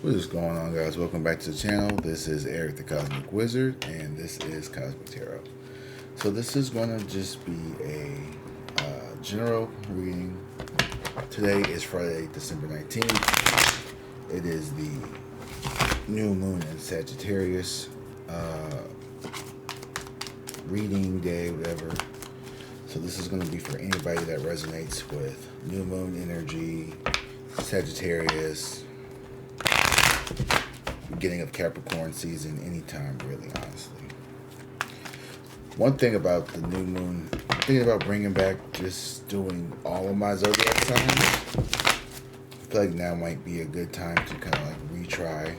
What is going on, guys? Welcome back to the channel. This is Eric the Cosmic Wizard, and this is Cosmic Tarot. So this is going to just be a general reading. Today is Friday, December 19th. It is the new moon in Sagittarius. Reading day, whatever. So this is going to be for anybody that resonates with new moon energy, Sagittarius, beginning of Capricorn season, anytime really, honestly. One thing about the new moon, I'm thinking about bringing back just doing all of my zodiac signs. I feel like now might be a good time to kind of like retry.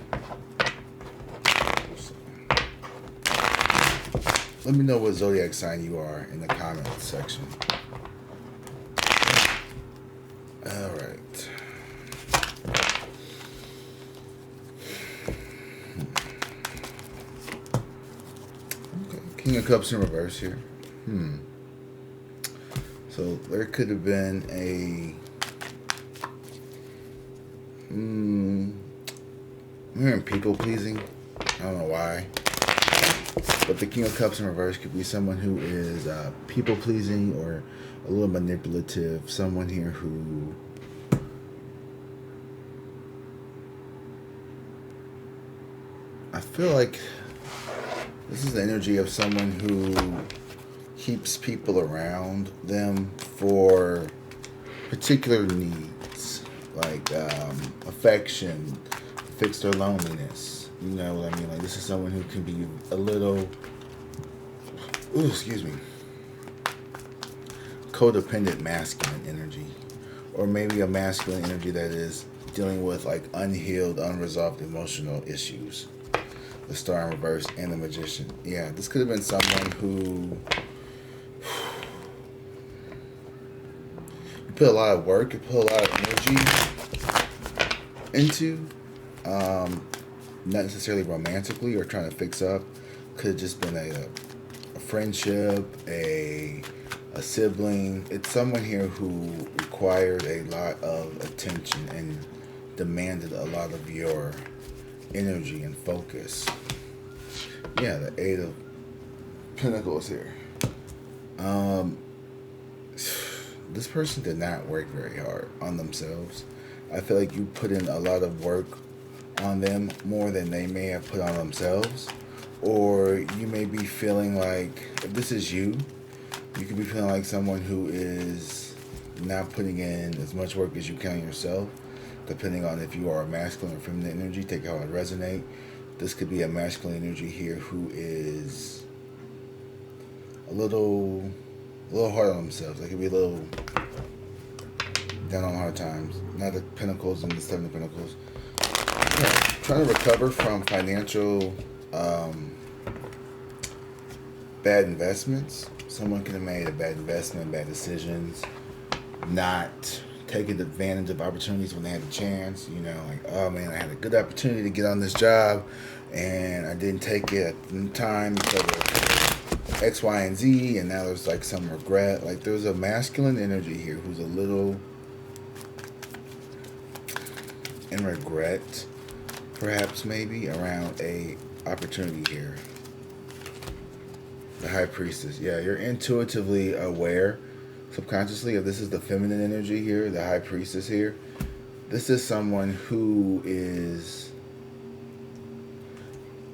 Let me know what zodiac sign you are in the comments section. Alright. Okay, King of Cups in reverse here. So there could have been a... I'm hearing people pleasing. I don't know why. But the King of Cups in reverse could be someone who is people pleasing or a little manipulative. Someone here who I feel like this is the energy of someone who keeps people around them for particular needs, like affection, fix their loneliness. You know what I mean? Like, this is someone who can be a little, codependent masculine energy. Or maybe a masculine energy that is dealing with like unhealed, unresolved emotional issues. The Star in reverse and the Magician. Yeah, this could have been someone who you put a lot of work, you put a lot of energy into. Not necessarily romantically or trying to fix up. Could have just been a friendship, a sibling. It's someone here who required a lot of attention and demanded a lot of your energy and focus. Yeah, the Eight of Pentacles here. This person did not work very hard on themselves. I feel like you put in a lot of work on them, more than they may have put on themselves. Or you may be feeling like, if this is you, you could be feeling like someone who is not putting in as much work as you can on yourself, depending on if you are a masculine or feminine energy. Take how it resonate. This could be a masculine energy here who is a little hard on themselves. They could be a little down on hard times. Now the Pentacles and the Seven of Pentacles. Yeah, trying to recover from financial bad investments. Someone could have made a bad investment, bad decisions, not taking advantage of opportunities when they had a chance. You know, like, oh man, I had a good opportunity to get on this job and I didn't take it at the time because of X, Y, and Z, and now there's like some regret. Like, there's a masculine energy here who's a little in regret, perhaps, maybe, around a opportunity here. The High Priestess. Yeah, you're intuitively aware, subconsciously, if this is the feminine energy here, the High Priestess here. This is someone who is,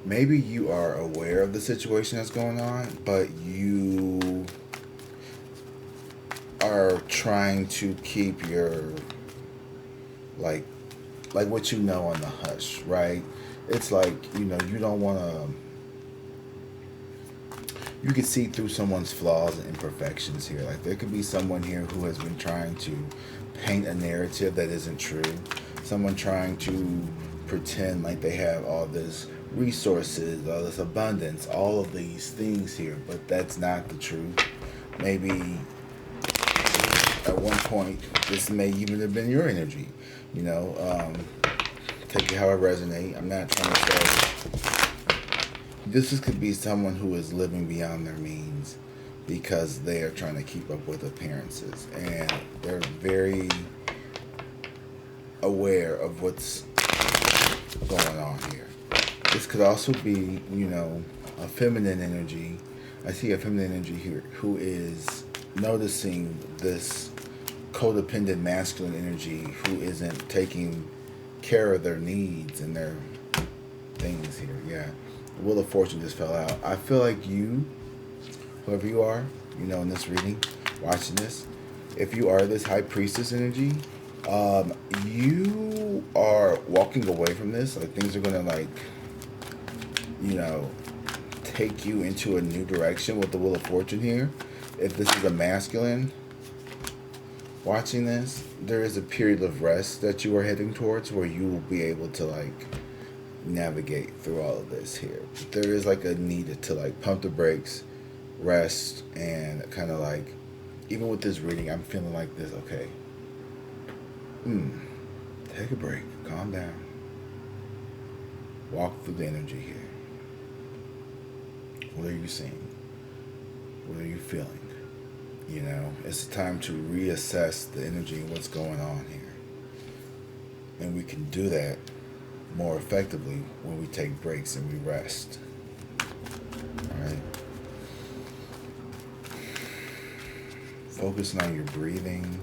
maybe you are aware of the situation that's going on, but you are trying to keep your, like what you know on the hush, right? It's like, you know, you don't want to, you can see through someone's flaws and imperfections here. Like, there could be someone here who has been trying to paint a narrative that isn't true. Someone trying to pretend like they have all this resources, all this abundance, all of these things here, but that's not the truth. Maybe at one point, this may even have been your energy. You know, take it how it resonates. I'm not trying to say this could be someone who is living beyond their means because they are trying to keep up with appearances, and they're very aware of what's going on here. This could also be, you know, a feminine energy. I see a feminine energy here who is noticing this codependent masculine energy who isn't taking care of their needs and their things here. Yeah. The Wheel of Fortune just fell out. I feel like you, whoever you are, you know, in this reading, watching this, if you are this High Priestess energy, you are walking away from this. Like, things are going to, like, you know, take you into a new direction with the Wheel of Fortune here. If this is a masculine watching this, there is a period of rest that you are heading towards where you will be able to, like, navigate through all of this here. There is, like, a need to, like, pump the brakes, rest, and kind of, like, even with this reading, I'm feeling like this. Okay, take a break, calm down, walk through the energy here. What are you seeing? What are you feeling? You know, it's time to reassess the energy and what's going on here. And we can do that more effectively when we take breaks and we rest. Alright? Focusing on your breathing.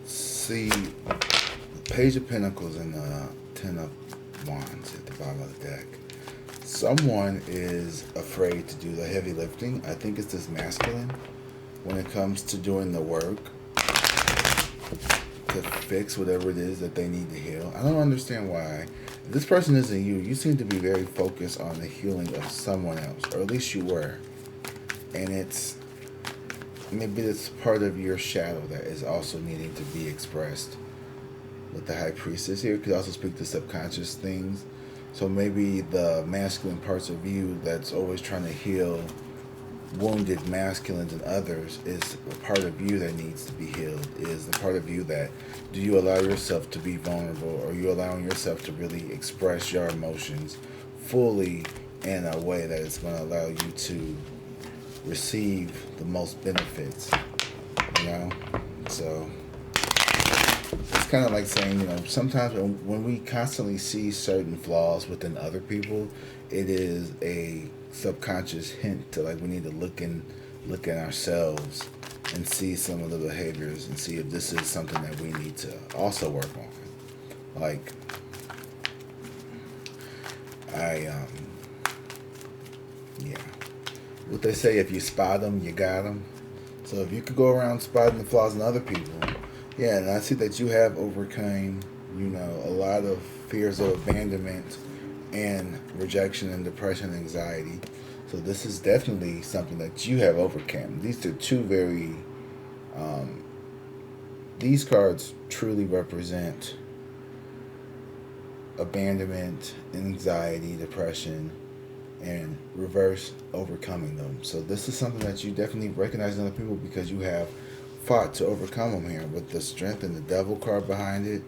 See, Page of Pentacles and the Ten of Wands at the bottom of the deck. Someone is afraid to do the heavy lifting. I think it's this masculine when it comes to doing the work to fix whatever it is that they need to heal. I don't understand why. If this person isn't you, you seem to be very focused on the healing of someone else, or at least you were. And it's maybe it's part of your shadow that is also needing to be expressed with the High Priestess here. It could also speak to subconscious things. So maybe the masculine parts of you that's always trying to heal wounded masculines and others is a part of you that needs to be healed. Is the part of you that, do you allow yourself to be vulnerable, or are you allowing yourself to really express your emotions fully in a way that is going to allow you to receive the most benefits, you know? So it's kind of like saying, you know, sometimes when we constantly see certain flaws within other people, it is a subconscious hint to, like, we need to look at ourselves and see some of the behaviors and see if this is something that we need to also work on. Like, yeah. What they say, if you spot them, you got them. So if you could go around spotting the flaws in other people, yeah, and I see that you have overcome, you know, a lot of fears of abandonment and rejection and depression and anxiety. So this is definitely something that you have overcome. These are two very, these cards truly represent abandonment, anxiety, depression, and reverse overcoming them. So this is something that you definitely recognize in other people because you have fought to overcome them here with the Strength and the Devil card behind it.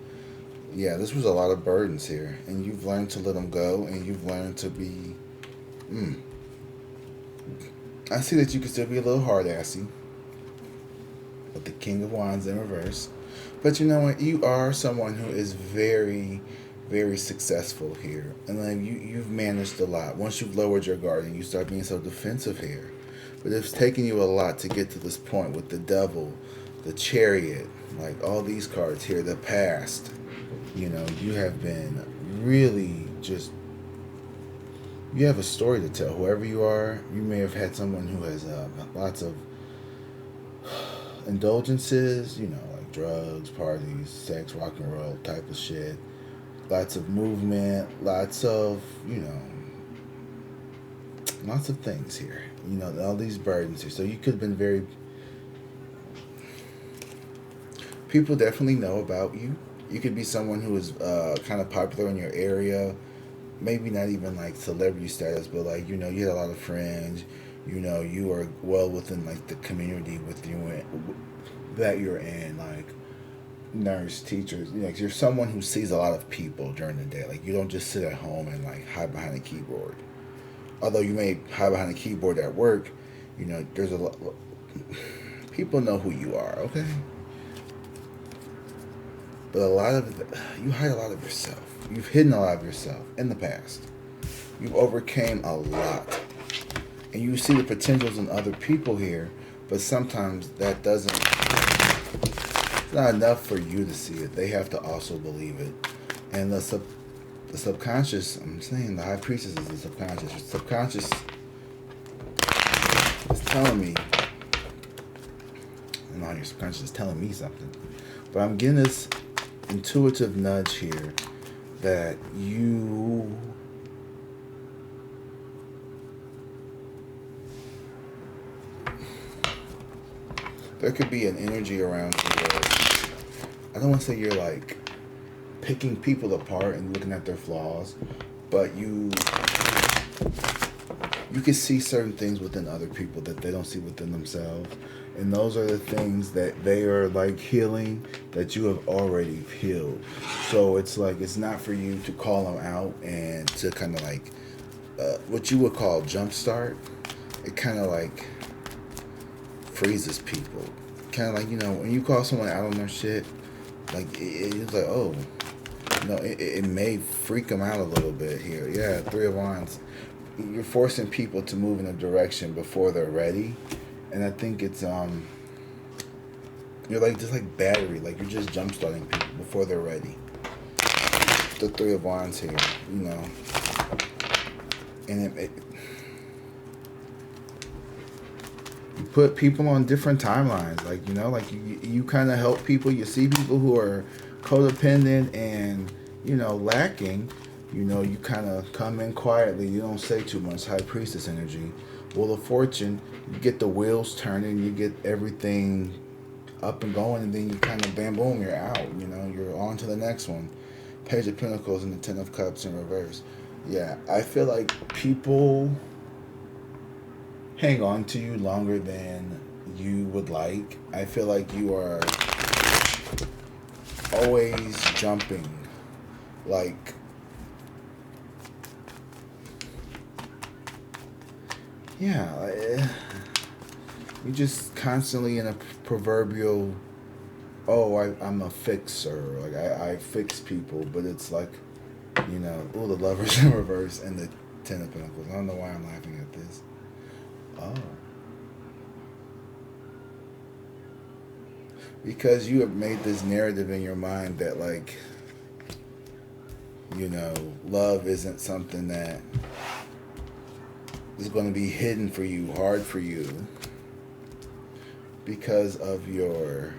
Yeah, this was a lot of burdens here, and you've learned to let them go, and you've learned to be I see that you can still be a little hard-assy with the King of Wands in reverse, but you know what, you are someone who is very, very successful here, and then you've managed a lot. Once you've lowered your guard and you start being so defensive here, but it's taken you a lot to get to this point with the Devil, the Chariot, like all these cards here, the past. You know, you have been really just, you have a story to tell. Whoever you are, you may have had someone who has lots of indulgences, you know, like drugs, parties, sex, rock and roll type of shit. Lots of movement, lots of, you know, lots of things here. You know, all these burdens here. So you could have been very, people definitely know about you. You could be someone who is kind of popular in your area. Maybe not even like celebrity status, but like, you know, you had a lot of friends. You know, you are well within like the community with you that you're in. Like, nurse, teachers, you know, you're someone who sees a lot of people during the day. Like, you don't just sit at home and like hide behind a keyboard. Although you may hide behind a keyboard at work, you know, there's a lot. People know who you are, okay? But a lot of you hide a lot of yourself. You've hidden a lot of yourself in the past. You've overcame a lot, and you see the potentials in other people here. But sometimes that doesn't. It's not enough for you to see it. They have to also believe it, and the subconscious. I'm saying the high priestess is the subconscious. Your subconscious is telling me. And now your subconscious is telling me something, but I'm getting this intuitive nudge here that there could be an energy around you where, I don't want to say you're like picking people apart and looking at their flaws, but you can see certain things within other people that they don't see within themselves. And those are the things that they are like healing that you have already healed. So it's like, it's not for you to call them out and to kind of like, what you would call jumpstart. It kind of like freezes people. Kind of like, you know, when you call someone out on their shit, like, it's like, oh, you know, it may freak them out a little bit here. Yeah, Three of Wands. You're forcing people to move in a direction before they're ready. And I think it's, you're like, just like battery, like you're just jump starting people before they're ready. The Three of Wands here, you know. And you put people on different timelines, like, you know, like you kind of help people. You see people who are codependent and, you know, lacking. You know, you kind of come in quietly. You don't say too much. High Priestess energy. Wheel of Fortune. You get the wheels turning. You get everything up and going, and then you kind of bam, boom, you're out. You know, you're on to the next one. Page of Pentacles and the Ten of Cups in reverse. Yeah, I feel like people hang on to you longer than you would like. I feel like you are always jumping. Like, yeah, you're just constantly in a proverbial, oh, I'm a fixer. Like, I fix people, but it's like, you know, oh, the Lovers in reverse and the Ten of Pentacles. I don't know why I'm laughing at this. Oh. Because you have made this narrative in your mind that, like, you know, love isn't something that is going to be hidden for you, hard for you, because of your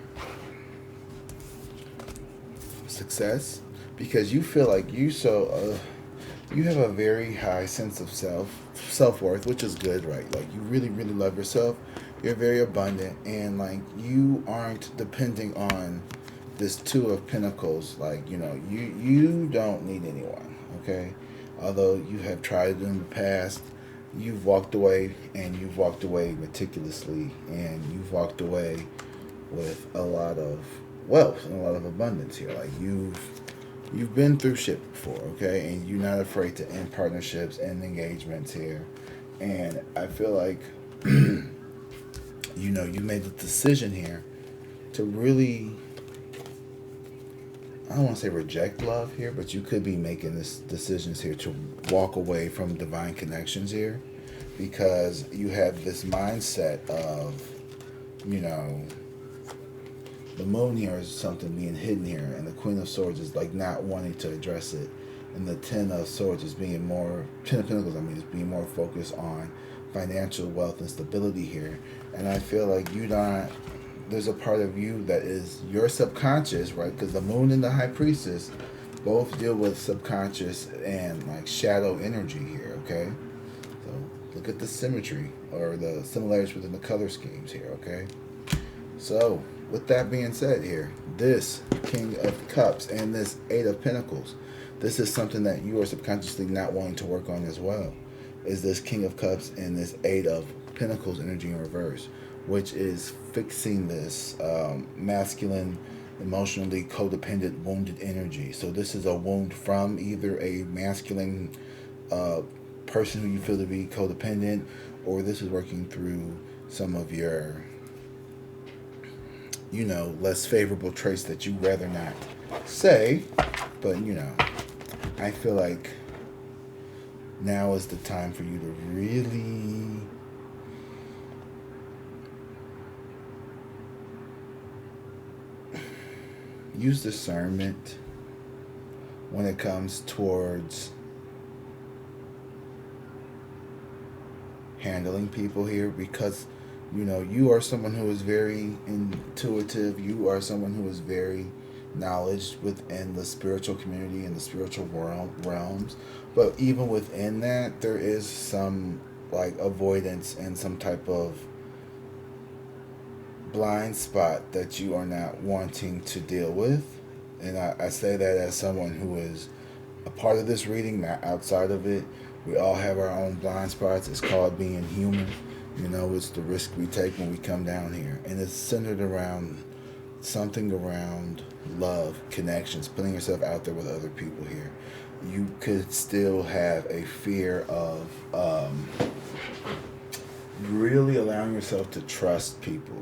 success. Because you feel like you have a very high sense of self-worth, which is good, right? Like, you really, really love yourself. You're very abundant, and like, you aren't depending on this Two of Pentacles. Like, you know, you don't need anyone, okay? Although you have tried it in the past, you've walked away, and you've walked away meticulously, and you've walked away with a lot of wealth and a lot of abundance here. Like, you've been through shit before, okay? And you're not afraid to end partnerships and engagements here. And I feel like, you know, you made the decision here to really, I don't want to say reject love here, but you could be making this decisions here to walk away from divine connections here, because you have this mindset of, you know, the Moon here is something being hidden here, and the Queen of Swords is like not wanting to address it, and the Ten of Swords is being more, Ten of Pentacles, I mean, is being more focused on financial wealth and stability here. And I feel like there's a part of you that is your subconscious, right? Because the Moon and the High Priestess both deal with subconscious and like shadow energy here, okay? So look at the symmetry or the similarities within the color schemes here, okay? So with that being said here, this King of Cups and this Eight of Pentacles, this is something that you are subconsciously not wanting to work on as well, is this King of Cups and this Eight of Pentacles energy in reverse, which is fixing this masculine emotionally codependent, wounded energy. So this is a wound from either a masculine person who you feel to be codependent, or this is working through some of your, less favorable traits that you rather not say. But, I feel like now is the time for you to really use discernment when it comes towards handling people here, because you are someone who is very intuitive. You are someone who is very knowledge within the spiritual community and the spiritual realms. But even within that, there is some like avoidance and some type of blind spot that you are not wanting to deal with. And I say that as someone who is a part of this reading, not outside of it. We all have our own blind spots. It's called being human. It's the risk we take when we come down here. And it's centered around something around love, connections, putting yourself out there with other people here. You could still have a fear of really allowing yourself to trust people.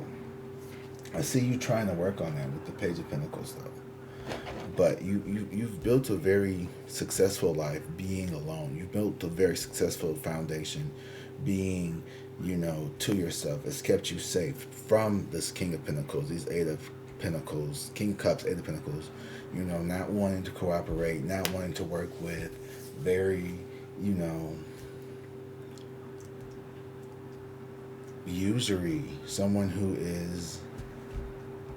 I see you trying to work on that with the Page of Pentacles, though. But you've built a very successful life being alone. You've built a very successful foundation being, to yourself. It's kept you safe from this King of Pentacles, these Eight of Pentacles, King of Cups, Eight of Pentacles. Not wanting to cooperate, not wanting to work with, very, usury. Someone who is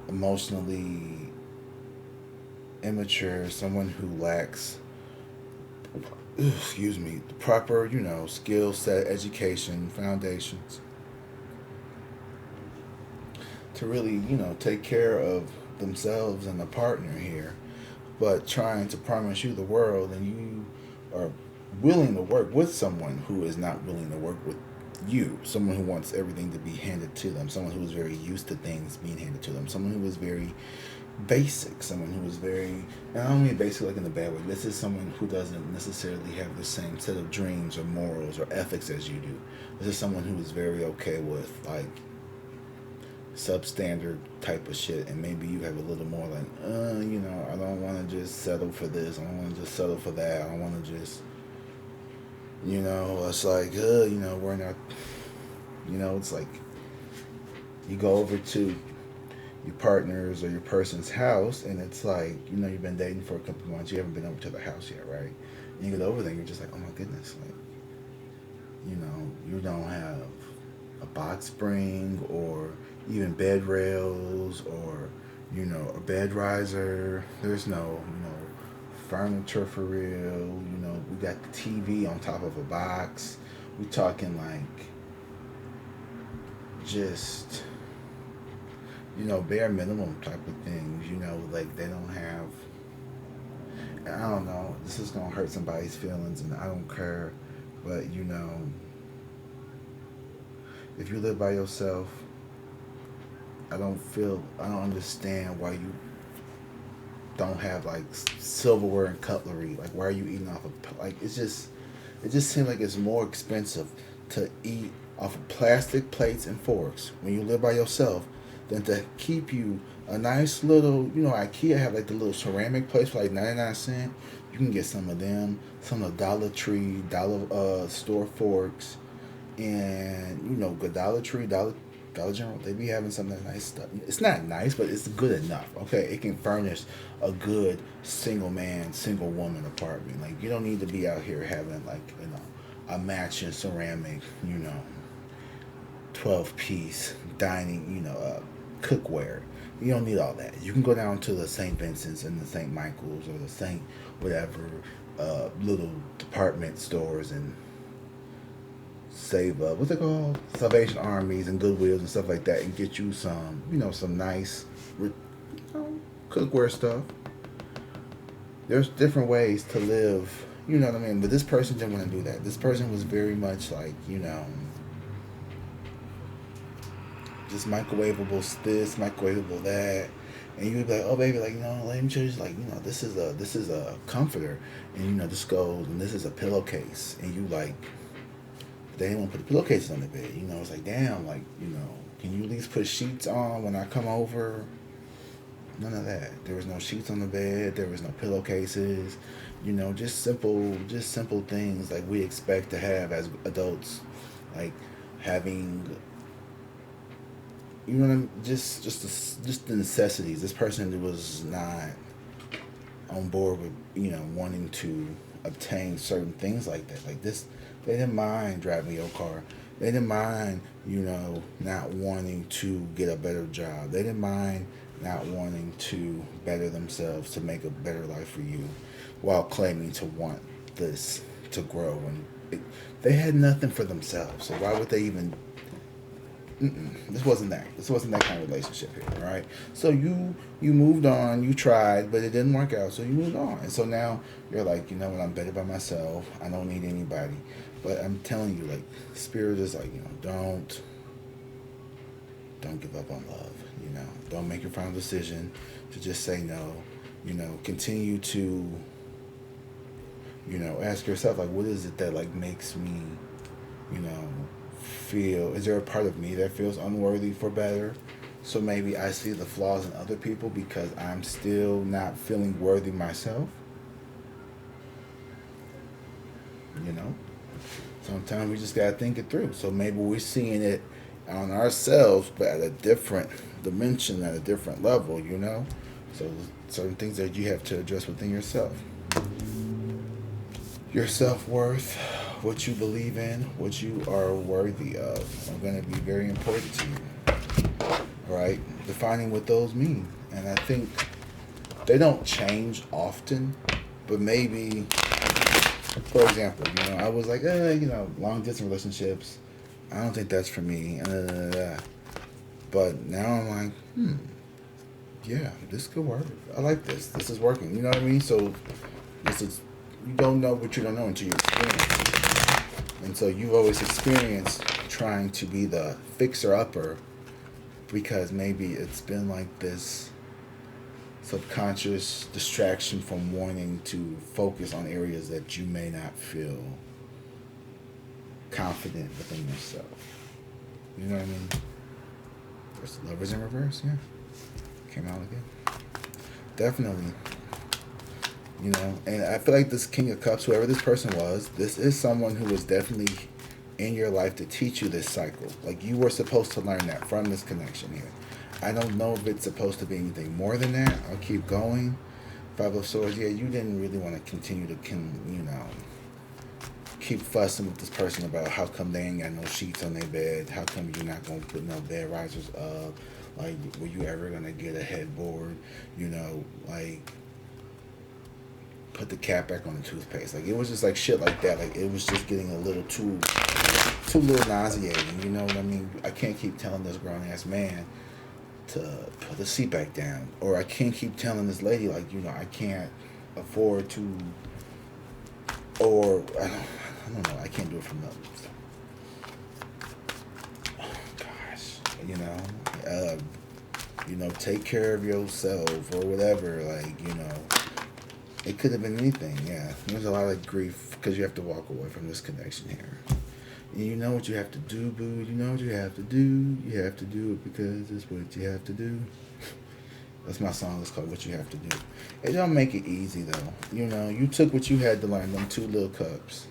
emotionally immature, someone who lacks, the proper, skill set, education, foundations to really, take care of themselves and the partner here, but trying to promise you the world, and you are willing to work with someone who is not willing to work with you, someone who wants everything to be handed to them, someone who is very used to things being handed to them, someone who is very basic, someone who is very, and I don't mean basic like in a bad way. This is someone who doesn't necessarily have the same set of dreams or morals or ethics as you do. This is someone who is very okay with like substandard type of shit, and maybe you have a little more like, I don't want to just settle for this, I don't want to just settle for that, I don't want to just, it's like, we're not, it's like you go over to your partner's or your person's house, and it's like, you've been dating for a couple of months, you haven't been over to the house yet, right? And you get over there, and you're just like, oh my goodness, like, you don't have a box spring or even bed rails or, a bed riser. There's no, furniture for real. We got the TV on top of a box. We talking like just, bare minimum type of things, like they don't have, and I don't know, this is going to hurt somebody's feelings, and I don't care, but, if you live by yourself, I don't understand why you don't have, like, silverware and cutlery. Like, why are you eating off of, like, it just seems like it's more expensive to eat off of plastic plates and forks when you live by yourself than to keep you a nice little, IKEA have like the little ceramic plates for like 99 cents. You can get some of them, some of the Dollar Tree, store forks, and good Dollar Tree, Dollar General, they be having some of that nice stuff. It's not nice, but it's good enough. Okay, it can furnish a good single man, single woman apartment. Like, you don't need to be out here having like, a matching ceramic, 12-piece dining, cookware. You don't need all that. You can go down to the St. Vincent's and the St. Michael's or the St. whatever little department stores and save what's it called? Salvation Armies and Goodwills and stuff like that, and get you some, some nice cookware stuff. There's different ways to live, you know what I mean? But this person didn't want to do that. This person was very much like, just microwavable this, microwavable that. and you'd be like, oh baby, like, let me show you, like, this is a comforter, and this goes, and this is a pillowcase, and you like, they didn't want to put the pillowcases on the bed. It's like, damn, like, can you at least put sheets on when I come over? None of that. There was no sheets on the bed. There was no pillowcases. Just simple things like we expect to have as adults, like having, just the necessities. This person was not on board with wanting to obtain certain things like that. Like this, they didn't mind driving your car. They didn't mind not wanting to get a better job. They didn't mind not wanting to better themselves to make a better life for you, while claiming to want this to grow. And they had nothing for themselves. So why would they even? This wasn't that. This wasn't that kind of relationship here, right? So you moved on, you tried, but it didn't work out. So you moved on, and so now you're like, what? I'm better by myself. I don't need anybody. But I'm telling you, like, spirit is like, don't give up on love. Don't make your final decision to just say no. Continue to, ask yourself, like, what is it that like makes me, feel, is there a part of me that feels unworthy for better? So maybe I see the flaws in other people because I'm still not feeling worthy myself. Sometimes we just gotta think it through. So maybe we're seeing it on ourselves, but at a different dimension, at a different level. So certain things that you have to address within yourself. Your self-worth, what you believe in, what you are worthy of, are going to be very important to you. Right? Defining what those mean. And I think they don't change often, but maybe, for example, I was like, long distance relationships, I don't think that's for me. But now I'm like, yeah, this could work. I like this. This is working. You know what I mean? So this is, you don't know what you don't know until you experience. And so you've always experienced trying to be the fixer-upper because maybe it's been like this subconscious distraction from wanting to focus on areas that you may not feel confident within yourself. You know what I mean? There's the Lovers in reverse, yeah. Came out again. Definitely. And I feel like this King of Cups, whoever this person was, this is someone who was definitely in your life to teach you this cycle. Like, you were supposed to learn that from this connection here. I don't know if it's supposed to be anything more than that. I'll keep going. Five of Swords, yeah, you didn't really want to continue to, keep fussing with this person about how come they ain't got no sheets on their bed, how come you're not going to put no bed risers up, like, were you ever going to get a headboard, like, put the cap back on the toothpaste. Like, it was just like shit like that. Like, it was just getting a little too little nauseating, you know what I mean? I can't keep telling this grown-ass man to put the seat back down. Or I can't keep telling this lady, like, I can't afford to, or, I don't know, I can't do it for nothing. Oh, gosh, take care of yourself or whatever, like, it could have been anything, yeah. There's a lot of grief because you have to walk away from this connection here. And you know what you have to do, boo. You know what you have to do. You have to do it because it's what you have to do. That's my song. It's called What You Have to Do. It don't make it easy, though. You took what you had to learn, them 2 little cups.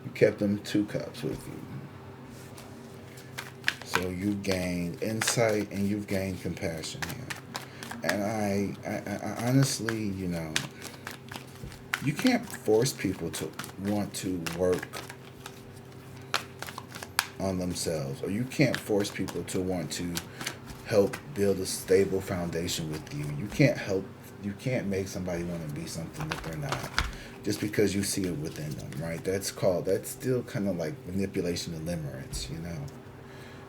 You kept them 2 cups with you. So you've gained insight and you've gained compassion here. And I honestly, you can't force people to want to work on themselves, or you can't force people to want to help build a stable foundation with you. You can't make somebody want to be something that they're not just because you see it within them, right? That's still kind of like manipulation and limerence,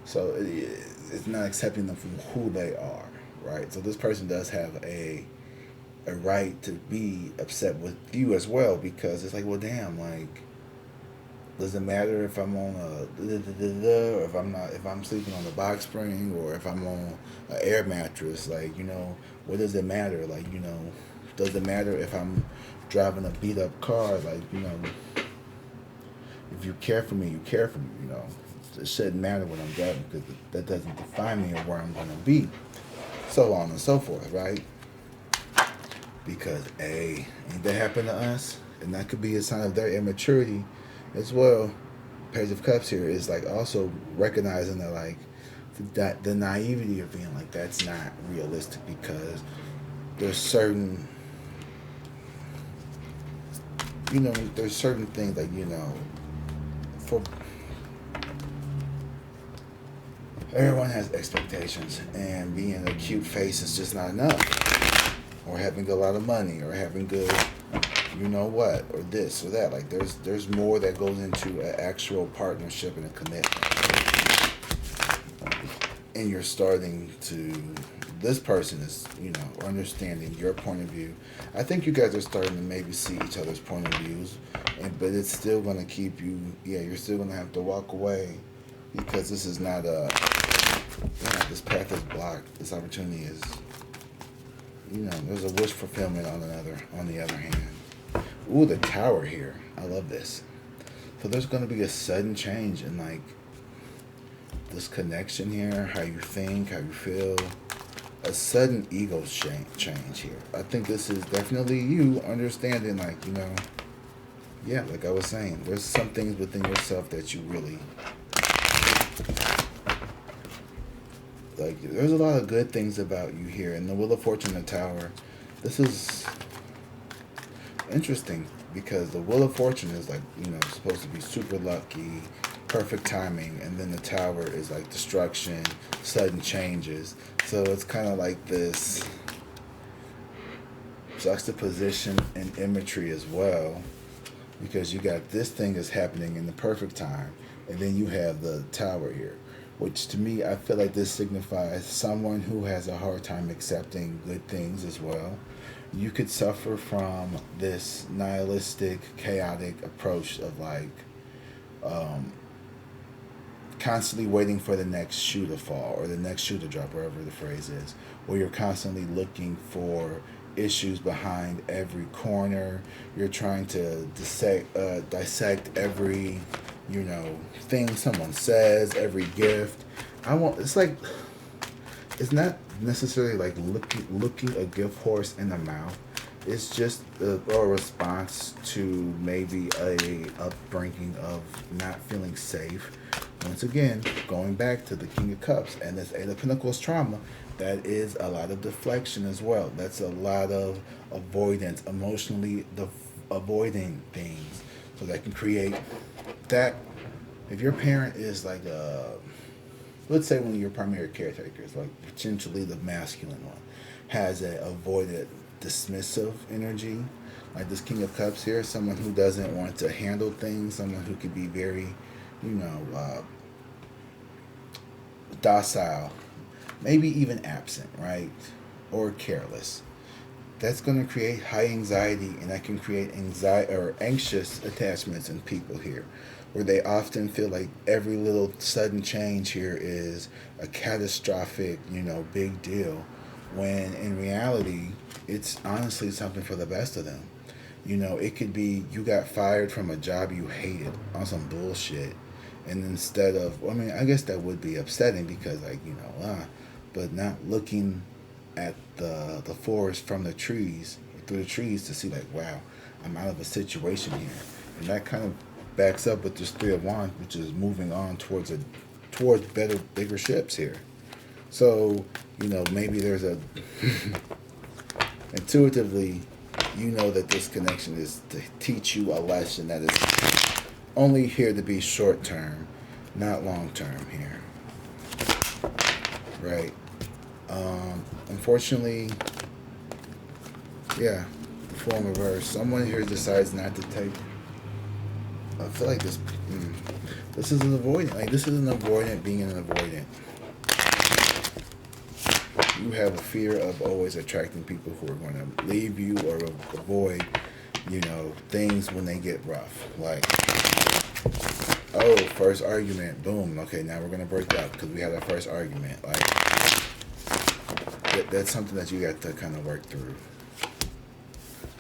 So it's not accepting them for who they are, right? So this person does have a right to be upset with you as well, because it's like, well, damn, like Does it matter if I'm on a or if I'm not, if I'm sleeping on a box spring, or if I'm on an air mattress? Like, what does it matter? Like, does it matter if I'm driving a beat up car? Like, if you care for me, you care for me. It shouldn't matter what I'm driving, because that doesn't define me or where I'm gonna be. So on and so forth, right? Because ain't that happened to us? And that could be a sign of their immaturity as well. Page of Cups here is like also recognizing that, like, that the naivety of being like, that's not realistic, because there's certain there's certain things, like, for everyone has expectations, and being a cute face is just not enough, or having a lot of money, or having good what, or this or that. Like, there's more that goes into an actual partnership and a commitment, and you're starting to, this person is understanding your point of view. I think you guys are starting to maybe see each other's point of views, but it's still going to keep you, you're still going to have to walk away, because this is not this path is blocked. This opportunity is, there's a wish fulfillment on the other hand. Ooh, the Tower here. I love this. So there's going to be a sudden change in, like, this connection here, how you think, how you feel. A sudden ego change here. I think this is definitely you understanding, like, like I was saying, there's some things within yourself that you really, like, there's a lot of good things about you here. And the Wheel of Fortune and the Tower, this is interesting, because the Wheel of Fortune is, like, supposed to be super lucky, perfect timing, and then the Tower is like destruction, sudden changes. So it's kind of like this juxtaposition and imagery as well, because you got this thing is happening in the perfect time, and then you have the Tower here, which to me, I feel like this signifies someone who has a hard time accepting good things as well. You could suffer from this nihilistic, chaotic approach of, like, constantly waiting for the next shoe to fall, or the next shoe to drop, wherever the phrase is, where you're constantly looking for issues behind every corner. You're trying to dissect every, thing someone says, every gift. It's like, it's not necessarily like looking a gift horse in the mouth. It's just a response to maybe a upbringing of not feeling safe. Once again, going back to the King of Cups and this Eight of Pentacles trauma, that is a lot of deflection as well. That's a lot of avoidance, emotionally avoiding things. So that can create that. If your parent is like let's say one of your primary caretakers, like potentially the masculine one, has a avoided, dismissive energy, like this King of Cups here, someone who doesn't want to handle things, someone who could be very, docile, maybe even absent, right? Or careless. That's going to create high anxiety, and that can create anxiety or anxious attachments in people here, where they often feel like every little sudden change here is a catastrophic, big deal, when in reality, it's honestly something for the best of them. It could be you got fired from a job you hated on some bullshit, and instead of, I guess that would be upsetting, because, like, but not looking at the forest from the trees, through the trees, to see, like, wow, I'm out of a situation here. And that kind of backs up with this Three of Wands, which is moving on towards better, bigger ships here. So, maybe there's a intuitively, that this connection is to teach you a lesson that is only here to be short term, not long term here. Right? Unfortunately, the Four in reverse. Someone here decides not to take. I feel like this is an avoidant. Like, this is an avoidant being an avoidant. You have a fear of always attracting people who are going to leave you or avoid you know, things when they get rough. Like, oh, first argument, boom. Okay, now we're gonna break up because we had our first argument. Like, that's something that you got to kind of work through.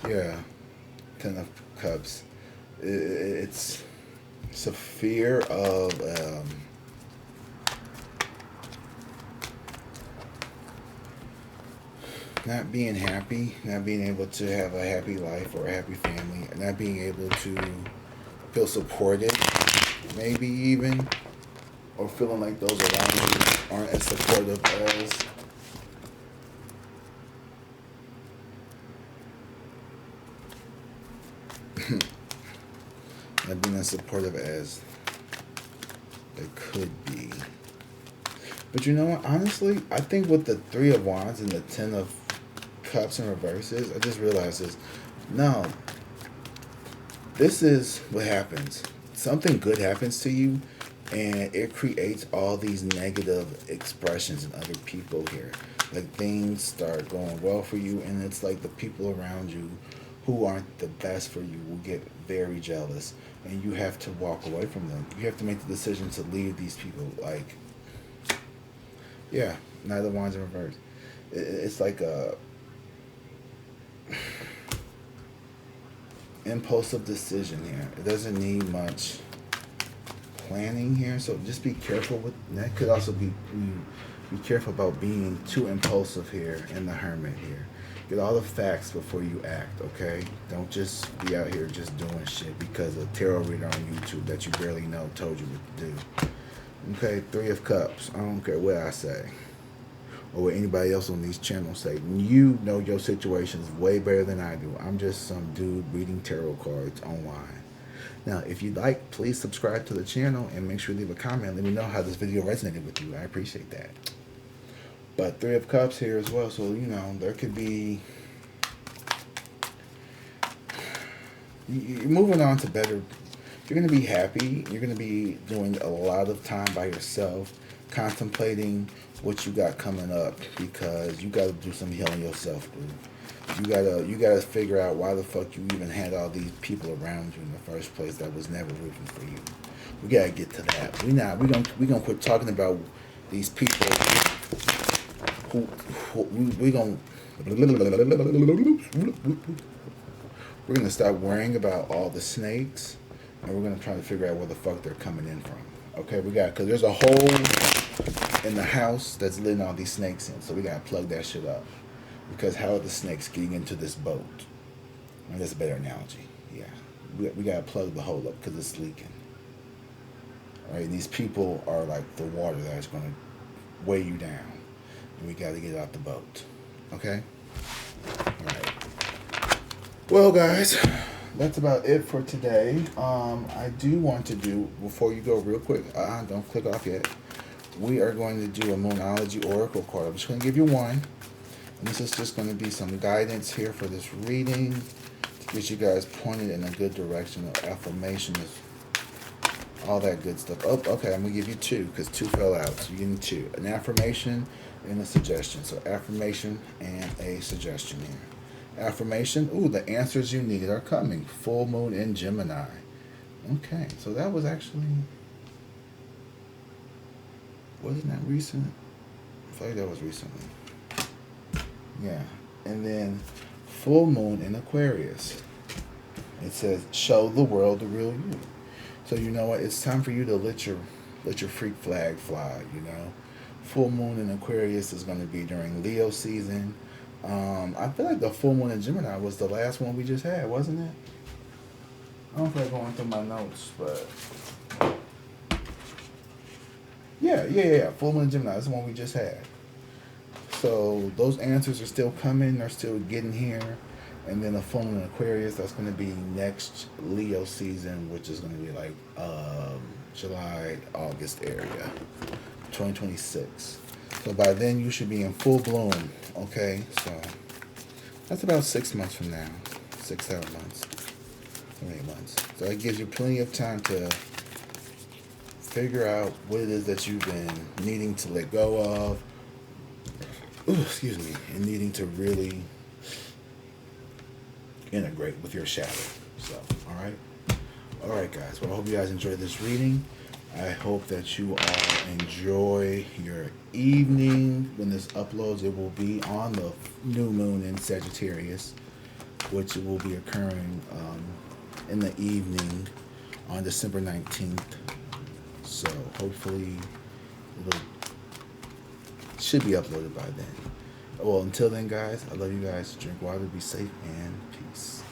Yeah, Ten of Cups. It's a fear of not being happy, not being able to have a happy life or a happy family, not being able to feel supported, maybe even, or feeling like those around you aren't as supportive as. Not being as supportive as they could be. But you know what? Honestly, I think with the Three of Wands and the Ten of Cups in reverses, I just realized this. No, this is what happens. Something good happens to you, and it creates all these negative expressions in other people here. Like things start going well for you, and it's like the people around you who aren't the best for you will get very jealous, and you have to walk away from them. You have to make the decision to leave these people. Like, yeah, Knight of Wands in reverse. It's like a impulsive decision here. It doesn't need much planning here, so just be careful with that. Could also be careful about being too impulsive here in the Hermit here. Get all the facts before you act, okay? Don't just be out here just doing shit because a tarot reader on YouTube that you barely know told you what to do. Okay, Three of Cups. I don't care what I say or what anybody else on these channels say. You know your situations way better than I do. I'm just some dude reading tarot cards online. Now, if you'd like, please subscribe to the channel and make sure you leave a comment. Let me know how this video resonated with you. I appreciate that. But Three of Cups here as well. So, you know, there could be... You're moving on to better... You're going to be happy. You're going to be doing a lot of time by yourself, contemplating what you got coming up, because you got to do some healing yourself, dude. You gotta figure out why the fuck you even had all these people around you in the first place that was never rooting for you. We gotta get to that. We gonna quit talking about these people who we're gonna stop worrying about all the snakes, and we're gonna try to figure out where the fuck they're coming in from. Okay, because there's a hole in the house that's letting all these snakes in, so we gotta plug that shit up. Because how are the snakes getting into this boat? Well, that's a better analogy. Yeah, we gotta plug the hole up because it's leaking. All right, and these people are like the water that's gonna weigh you down, and we gotta get out the boat. Okay. All right. Well, guys, that's about it for today. I do want to do, before you go real quick, don't click off yet. We are going to do a Moonology Oracle card. I'm just going to give you one. And this is just going to be some guidance here for this reading to get you guys pointed in a good direction. Affirmation is all that good stuff. Oh, okay, I'm going to give you two because two fell out. So you're getting two. An affirmation and a suggestion. So affirmation and a suggestion here. Affirmation, ooh, the answers you needed are coming. Full moon in Gemini. Okay, so that was actually... Wasn't that recent? I feel like that was recently. Yeah. And then full moon in Aquarius. It says, show the world the real you. So you know what? It's time for you to let your freak flag fly, you know. Full moon in Aquarius is going to be during Leo season. I feel like the full moon in Gemini was the last one we just had, wasn't it? I don't feel like going through my notes, but... Yeah. Full moon in Gemini is the one we just had. So those answers are still coming. They're still getting here. And then the full moon in Aquarius, that's going to be next Leo season, which is going to be like July, August area, 2026. So by then you should be in full bloom. Okay, so that's about 6 months from now, 6, 7 months, 8 months. So it gives you plenty of time to figure out what it is that you've been needing to let go of. Ooh, excuse me, and needing to really integrate with your shadow. So, all right, guys. Well, I hope you guys enjoyed this reading. I hope that you all enjoy your evening. When this uploads, it will be on the new moon in Sagittarius, which will be occurring in the evening on December 19th. So hopefully it should be uploaded by then. Well, until then, guys, I love you guys. Drink water, be safe, and peace.